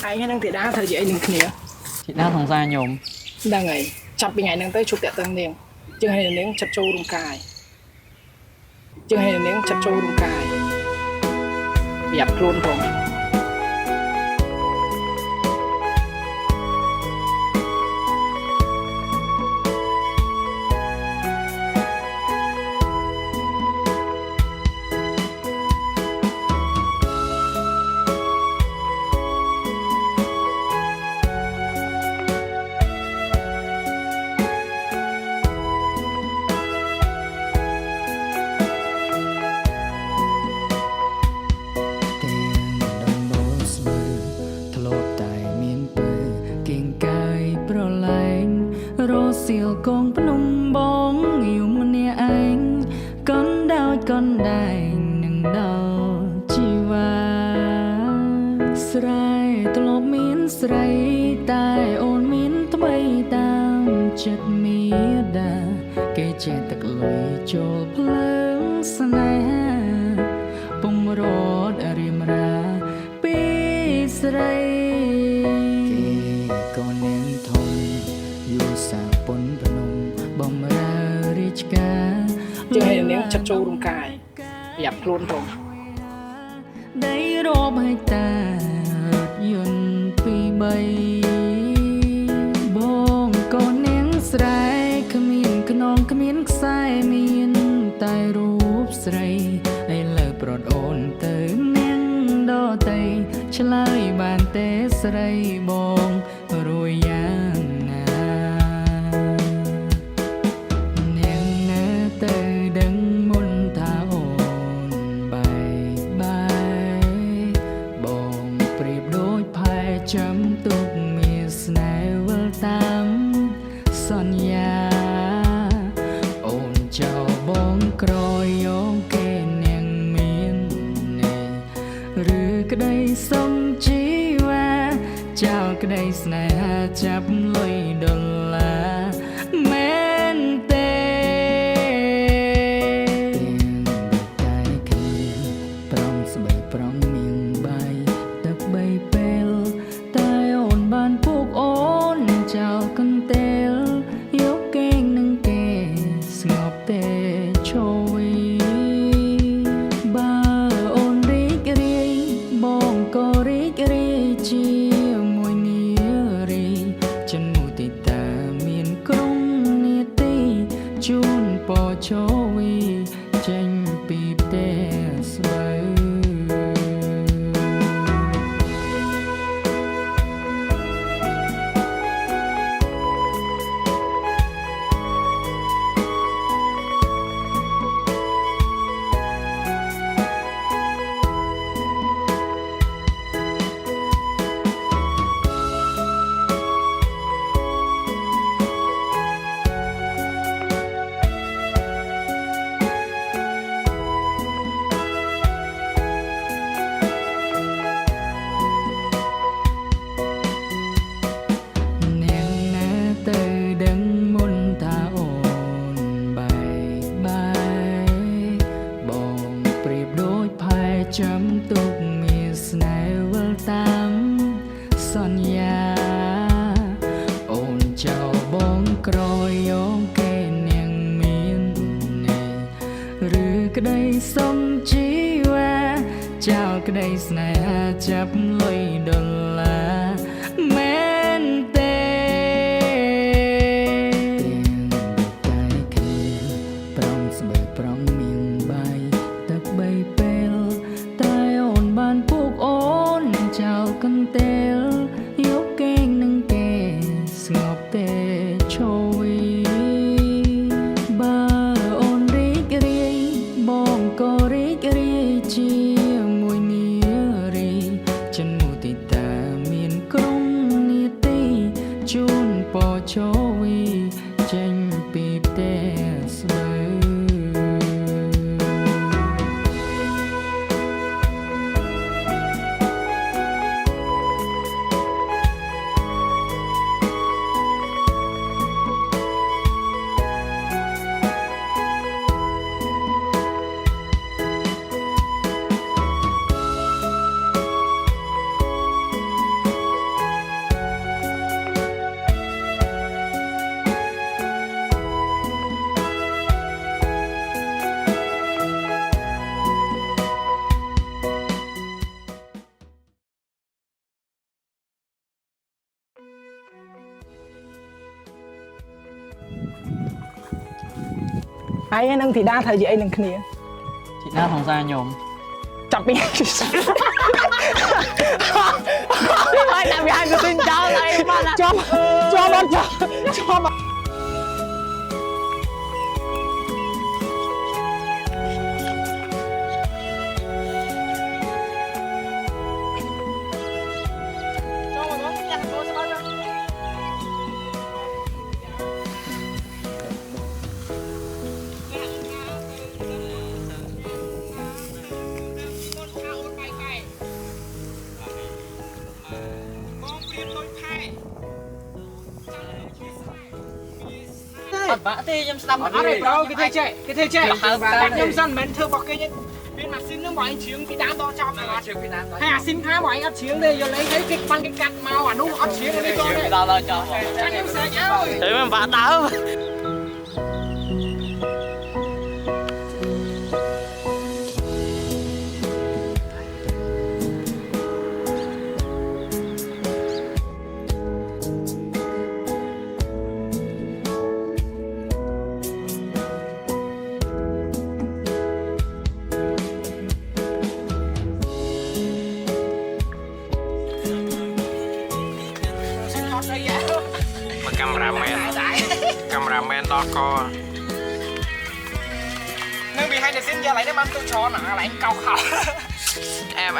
anh ấy đang thể đá thời gì anh đừng kia chị đang thằng gia nhổm đang ngày chập bị ngày đang tới chụp tẹt tầng niềng chừng hay là niềng chập trâu rung cài chừng hay là niềng chập trâu rung cài dẹp luôn rồi រសៀលកងភ្នំបងងៀវម្នាក់ឯងកូនដោយកូនដែងនឹងដល់ជីវ៉ាស្រែធ្លាប់មានស្រីតែអូនមានថ្មីតាមចិត្តមេដាគេចេះទឹកលុយចូលភ្លើងស្នេហាពុំរត់រៀមរាពីស្រីគេកូននាងធំយូសាពុនភ្នំបំរើរាជការជាងនាងចាត់ចូលរំកាយប្រយ័ត្នខ្លួនផងដីរាប់ហើយតារថយន្តពីរបីបងកូននាងស្រែគ្មានខ្នងគ្មានខ្សែមានតែរូបស្រីឥឡូវប្រត់អូនទៅនាងដតីឆ្លើយបានទេស្រីបងរួយយ៉ាងណានាងនៅទៅដឹងមុនថាអូនបែកបាយបងប្រៀបដូចផែចាំទុកមានស្នេហ៍វិលតាមសន្យាអូនចោលបងក្រយោងគេនាងមាននេះឬក្តីសុំជីវ៉ាចោលក្តីស្នេហាចាប់លុយដុល្លារមែនទេតែគ្នាប្រងស្បែកប្រងមានបាយទឹកបីពេលតែអូនបានពុកអូនចោលកន្ទេលយកគេងនឹងគេស្ងប់ទេឈវីបើអូនរីករាយបងក៏រីករាយជាមួយនារីចិនមុទិតាមានក្រុមនាទីជូនពរជវីចេញពីផ្ទះស្បូវទៅដឹងមុនថាអូនបែកបាយបងប្រៀបដូចផែចាំទុកមានស្នេហ៍វិលតាមសន្យាអូនចោលបងក្រយោងគេនាងមាននេះឬក្តីសុំជីវ៉ាចោលក្តីស្នេហាចាប់លុយដុល្លារមែនទេស្បែកប្រងមានបាយទឹកបីពេលតែអូនបានពុកអូនចោលកន្ទេលយកគេងនឹងគេស្ងប់ទេឈវីបើអូនរីករាយបងក៏រីករាយជាមួយនារីចិនមុទិតាមានក្រុមនាទីជូនពរជវីចេញពីផ្ទះស្បូវ ai năng thì đa thời vậy năng kia chịน่าสงสารโยม chập bị ai làm bị ai cứ tin cháu này mà cho mà Bật bã thì nhầm sắm ở đây đâu cái thế chạy nhâm dân mình thưa bọc cái bên mặt xin nó bỏ anh chiếng cái đá to cho mà hay à xin khá bỏ anh ấp chiếng đây giờ lấy cái băng cái cắt màu à đúng ấp chiếng đi cho đây tao cho anh em sẽ nhau thế mà bã táo cameraman đó co nâng bị hai để xin giờ lấy cái băng tôi cho nè lấy cao khảo em